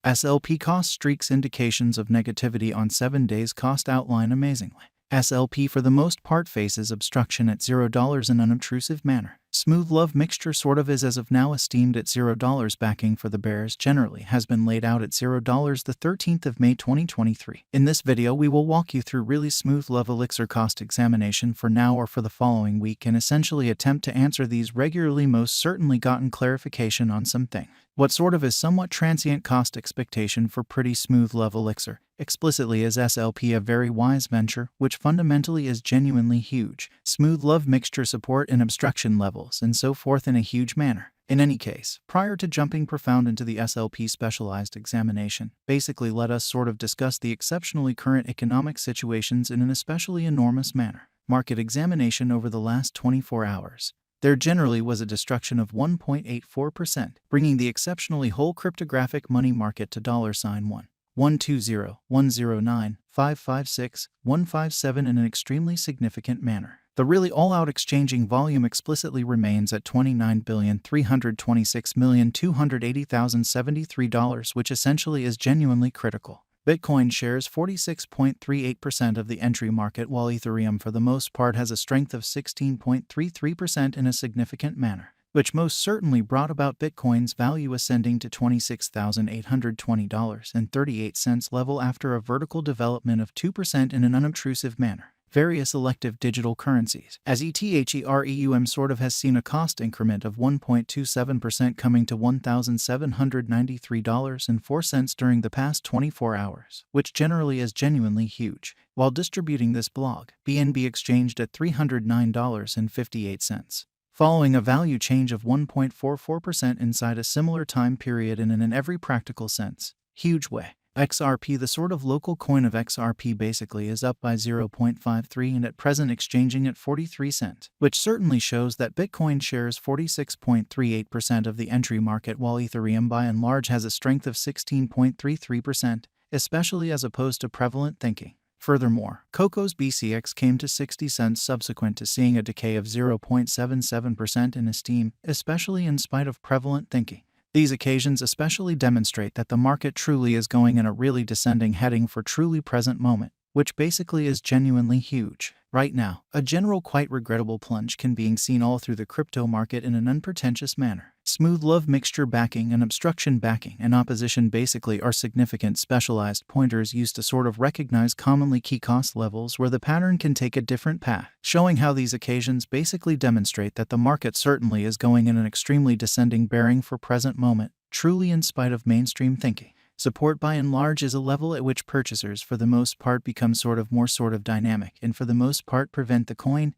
SLP cost streaks indications of negativity on 7 days cost outline amazingly. SLP for the most part faces obstruction at $0 in an unobtrusive manner. Smooth love mixture sort of is as of now esteemed at $0. Backing for the bears generally has been laid out at $0 the 13th of May 2023. In this video we will walk you through really smooth love elixir cost examination for now or for the following week and essentially attempt to answer these regularly most certainly gotten clarification on something. What sort of is somewhat transient cost expectation for pretty smooth love elixir? Explicitly is SLP a very wise venture, which fundamentally is genuinely huge. Smooth love mixture support and obstruction levels and so forth in a huge manner. In any case, prior to jumping profound into the SLP specialized examination, basically let us sort of discuss the exceptionally current economic situations in an especially enormous manner. Market examination over the last 24 hours. There generally was a destruction of 1.84%, bringing the exceptionally whole cryptographic money market to $1,20109,556,157 in an extremely significant manner. The really all-out exchanging volume explicitly remains at $29,326,280,073, which essentially is genuinely critical. Bitcoin shares 46.38% of the entry market, while Ethereum for the most part has a strength of 16.33% in a significant manner, which most certainly brought about Bitcoin's value ascending to $26,820.38 level after a vertical development of 2% in an unobtrusive manner. Various elective digital currencies, as Ethereum sort of has seen a cost increment of 1.27% coming to $1,793.04 during the past 24 hours, which generally is genuinely huge. While distributing this blog, BNB exchanged at $309.58. Following a value change of 1.44% inside a similar time period and in an every practical sense, huge way. XRP, the sort of local coin of XRP, basically is up by 0.53 and at present exchanging at 43 cents, which certainly shows that Bitcoin shares 46.38% of the entry market while Ethereum by and large has a strength of 16.33%, especially as opposed to prevalent thinking. Furthermore, Coco's BCX came to 60 cents subsequent to seeing a decay of 0.77% in esteem, especially in spite of prevalent thinking. These occasions especially demonstrate that the market truly is going in a really descending heading for truly present moment, which basically is genuinely huge. Right now, a general quite regrettable plunge can be seen all through the crypto market in an unpretentious manner. Smooth love mixture backing and obstruction backing and opposition basically are significant specialized pointers used to sort of recognize commonly key cost levels where the pattern can take a different path, showing how these occasions basically demonstrate that the market certainly is going in an extremely descending bearing for present moment, truly in spite of mainstream thinking. Support by and large is a level at which purchasers for the most part become more dynamic and for the most part prevent the coin's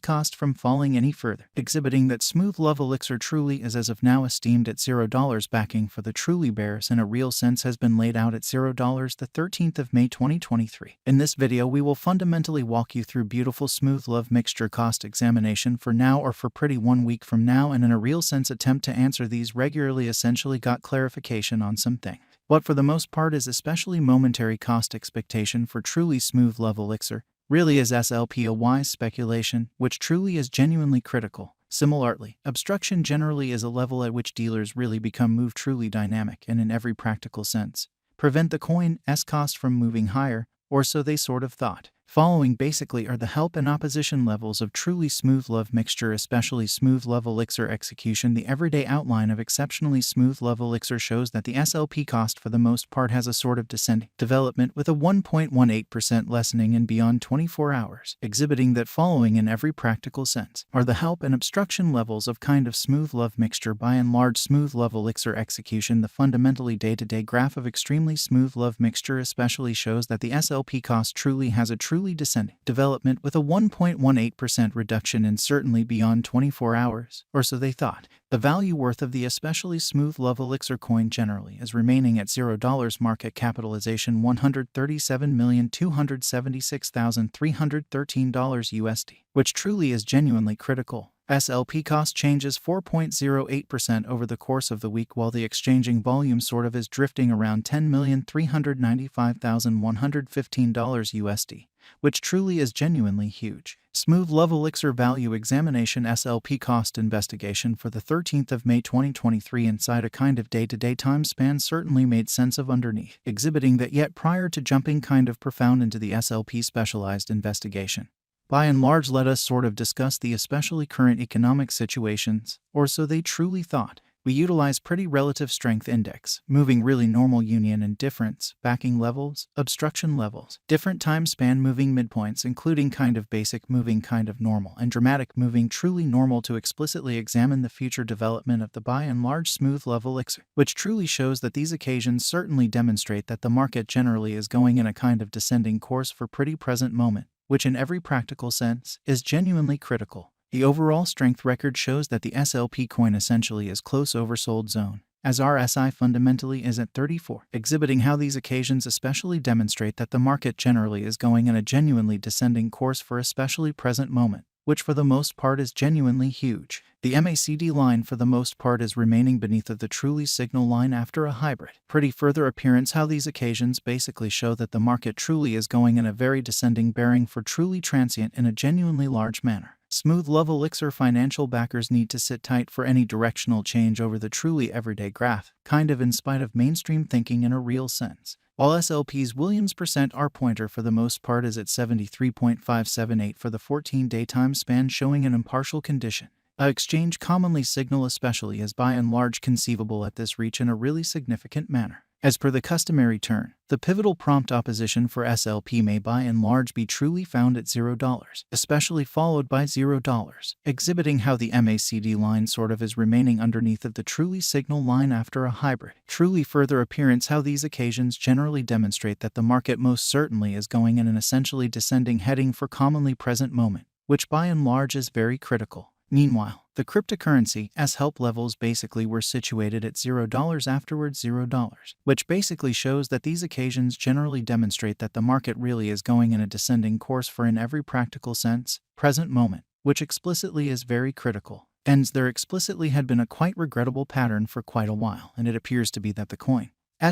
cost from falling any further, exhibiting that smooth love elixir truly is as of now esteemed at $0. Backing for the truly bears in a real sense has been laid out at $0 the 13th of May 2023. In this video we will fundamentally walk you through beautiful smooth love mixture cost examination for now or for pretty 1 week from now and in a real sense attempt to answer these regularly essentially got clarification on something. What for the most part is especially momentary cost expectation for truly smooth love elixir really is SLP a wise speculation, which truly is genuinely critical. Similarly, obstruction generally is a level at which dealers really become move truly dynamic and in every practical sense prevent the coin's cost from moving higher, or so they sort of thought. Following basically are the help and opposition levels of truly smooth love mixture, especially smooth love elixir execution. The everyday outline of exceptionally smooth love elixir shows that the SLP cost for the most part has a sort of descending development with a 1.18% lessening in beyond 24 hours, exhibiting that following in every practical sense are the help and obstruction levels of kind of smooth love mixture. By and large smooth love elixir execution, the fundamentally day-to-day graph of extremely smooth love mixture especially shows that the SLP cost truly has a truly descending development with a 1.18% reduction in certainly beyond 24 hours, or so they thought. The value worth of the especially smooth love elixir coin generally is remaining at $0. Market capitalization $137,276,313 USD, which truly is genuinely critical. SLP cost changes 4.08% over the course of the week, while the exchanging volume sort of is drifting around $10,395,115 USD. which truly is genuinely huge. Smooth Love Elixir Value Examination SLP Cost Investigation for the 13th of May 2023 inside a kind of day-to-day time span certainly made sense of underneath, exhibiting that yet prior to jumping kind of profound into the SLP specialized investigation. By and large, let us sort of discuss the especially current economic situations, or so they truly thought. We utilize pretty relative strength index, moving really normal union and difference, backing levels, obstruction levels, different time span moving midpoints including kind of basic moving kind of normal and dramatic moving truly normal to explicitly examine the future development of the by and large smooth love elixir, which truly shows that these occasions certainly demonstrate that the market generally is going in a kind of descending course for pretty present moment, which in every practical sense is genuinely critical. The overall strength record shows that the SLP coin essentially is close oversold zone, as RSI fundamentally is at 34, exhibiting how these occasions especially demonstrate that the market generally is going in a genuinely descending course for especially present moment, which for the most part is genuinely huge. The MACD line for the most part is remaining beneath of the truly signal line after a hybrid. Pretty further appearance how these occasions basically show that the market truly is going in a very descending bearing for truly transient in a genuinely large manner. Smooth Love Elixir financial backers need to sit tight for any directional change over the truly everyday graph, kind of in spite of mainstream thinking in a real sense. While SLP's Williams % R pointer for the most part is at 73.578 for the 14-day time span showing an impartial condition. A exchange commonly signal especially is by and large conceivable at this reach in a really significant manner. As per the customary turn, the pivotal prompt opposition for SLP may by and large be truly found at $0, especially followed by $0, exhibiting how the MACD line sort of is remaining underneath of the truly signal line after a hybrid. Truly further appearance how these occasions generally demonstrate that the market most certainly is going in an essentially descending heading for commonly present moment, which by and large is very critical. Meanwhile, the cryptocurrency S help levels basically were situated at $0 afterwards $0, which basically shows that these occasions generally demonstrate that the market really is going in a descending course for in every practical sense, present moment, which explicitly is very critical. Ends there explicitly had been a quite regrettable pattern for quite a while, and it appears to be that the coin's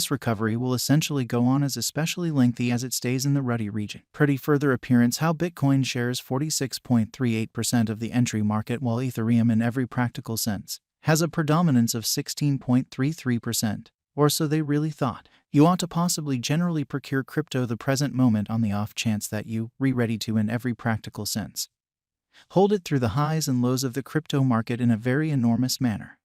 recovery will essentially go on as especially lengthy as it stays in the ruddy region. Pretty further appearance how Bitcoin shares 46.38% of the entry market while Ethereum in every practical sense has a predominance of 16.33%, or so they really thought. You ought to possibly generally procure crypto the present moment on the off chance that you ready to in every practical sense hold it through the highs and lows of the crypto market in a very enormous manner.